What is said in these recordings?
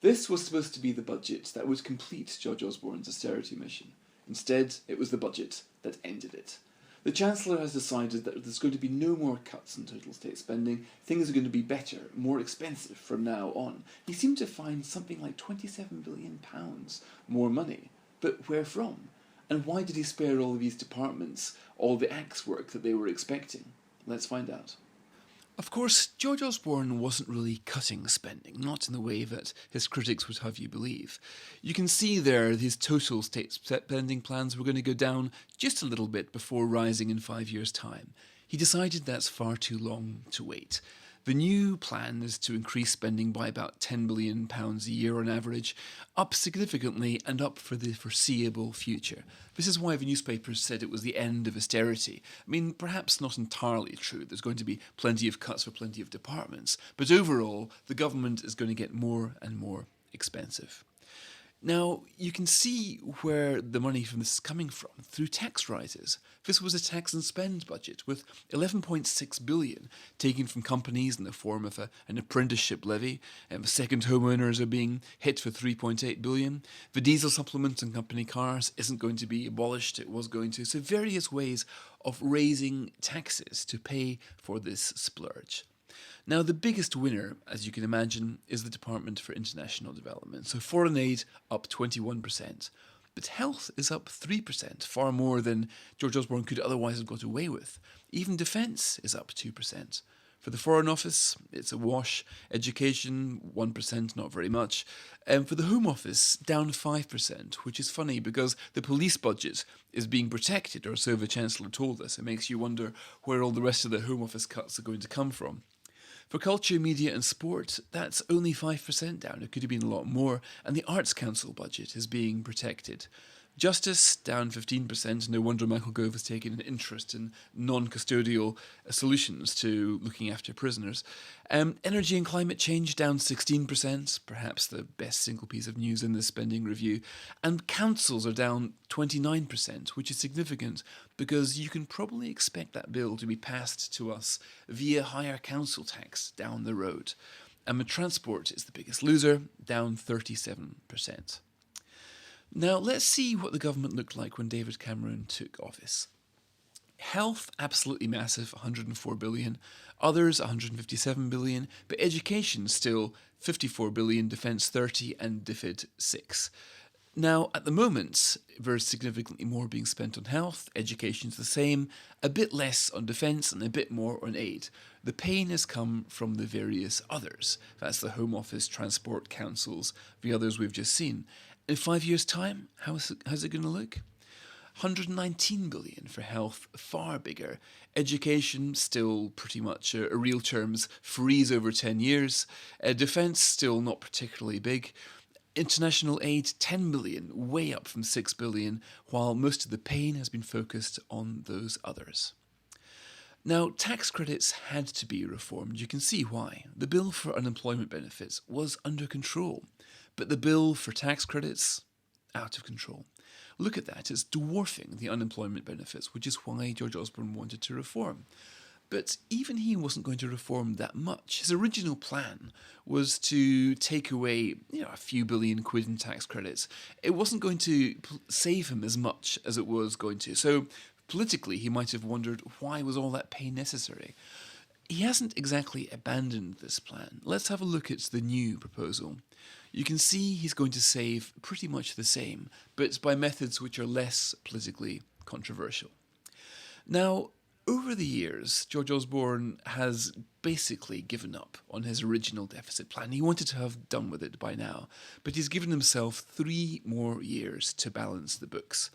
This was supposed to be the budget that would complete George Osborne's austerity mission. Instead, it was the budget that ended it. The Chancellor has decided that there's going to be no more cuts in total state spending. Things are going to be better, more expensive from now on. He seemed to find something like £27 billion more money. But where from? And why did he spare all of these departments all the axe work that they were expecting? Let's find out. Of course, George Osborne wasn't really cutting spending, not in the way that his critics would have you believe. You can see there his total state spending plans were going to go down just a little bit before rising in 5 years' time. He decided that's far too long to wait. The new plan is to increase spending by about £10 billion a year on average, up significantly and up for the foreseeable future. This is why the newspapers said it was the end of austerity. I mean, perhaps not entirely true. There's going to be plenty of cuts for plenty of departments. But overall, the government is going to get more and more expensive. Now, you can see where the money from this is coming from, through tax rises. This was a tax and spend budget, with £11.6 billion taken from companies in the form of an apprenticeship levy, and the second homeowners are being hit for £3.8 billion. The diesel supplement on company cars isn't going to be abolished, it was going to. So various ways of raising taxes to pay for this splurge. Now, the biggest winner, as you can imagine, is the Department for International Development. So foreign aid up 21%. But health is up 3%, far more than George Osborne could otherwise have got away with. Even defence is up 2%. For the Foreign Office, it's a wash. Education, 1%, not very much. And for the Home Office, down 5%, which is funny because the police budget is being protected, or so the Chancellor told us. It makes you wonder where all the rest of the Home Office cuts are going to come from. For culture, media and sport, that's only 5% down. It could have been a lot more. And the Arts Council budget is being protected. Justice, down 15%. No wonder Michael Gove has taken an interest in non-custodial solutions to looking after prisoners. Energy and climate change, down 16%. Perhaps the best single piece of news in this spending review. And councils are down 29%, which is significant because you can probably expect that bill to be passed to us via higher council tax down the road. And the transport is the biggest loser, down 37%. Now, let's see what the government looked like when David Cameron took office. Health, absolutely massive, 104 billion. Others, 157 billion. But education, still 54 billion, defence 30, and DFID 6. Now, at the moment, there's significantly more being spent on health, education's the same, a bit less on defence and a bit more on aid. The pain has come from the various others. That's the Home Office, Transport Councils, the others we've just seen. In 5 years' time, how's it going to look? 119 billion for health, far bigger. Education, still pretty much a real terms freeze over 10 years. Defence, still not particularly big. International aid, 10 billion, way up from 6 billion, while most of the pain has been focused on those others. Now, tax credits had to be reformed. You can see why. The bill for unemployment benefits was under control, but the bill for tax credits, out of control. Look at that, it's dwarfing the unemployment benefits, which is why George Osborne wanted to reform. But even he wasn't going to reform that much. His original plan was to take away, a few billion quid in tax credits. It wasn't going to save him as much as it was going to. So politically, he might have wondered, why was all that pain necessary? He hasn't exactly abandoned this plan. Let's have a look at the new proposal. You can see he's going to save pretty much the same, but by methods which are less politically controversial. Now, over the years, George Osborne has basically given up on his original deficit plan. He wanted to have done with it by now, but he's given himself 3 more years to balance the books.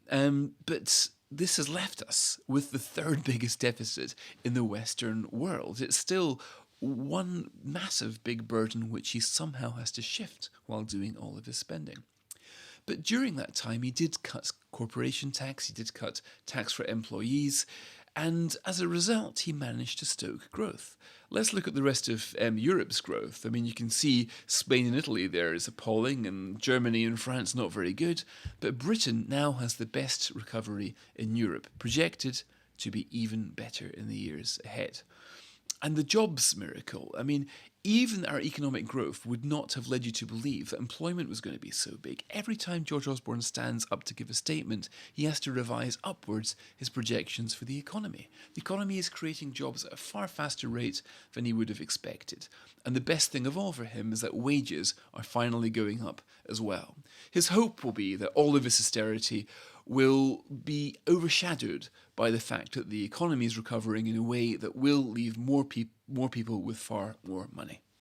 But this has left us with the 3rd biggest deficit in the Western world. It's still one massive big burden which he somehow has to shift while doing all of his spending. But during that time, he did cut corporation tax, he did cut tax for employees, and as a result, he managed to stoke growth. Let's look at the rest of Europe's growth. I mean, you can see Spain and Italy there is appalling, and Germany and France not very good, but Britain now has the best recovery in Europe, projected to be even better in the years ahead. And the jobs miracle, I mean, Even our economic growth would not have led you to believe that employment was going to be so big. Every time George Osborne stands up to give a statement, he has to revise upwards his projections for the economy. The economy is creating jobs at a far faster rate than he would have expected. And the best thing of all for him is that wages are finally going up as well. His hope will be that all of this austerity will be overshadowed by the fact that the economy is recovering in a way that will leave more people with far more money.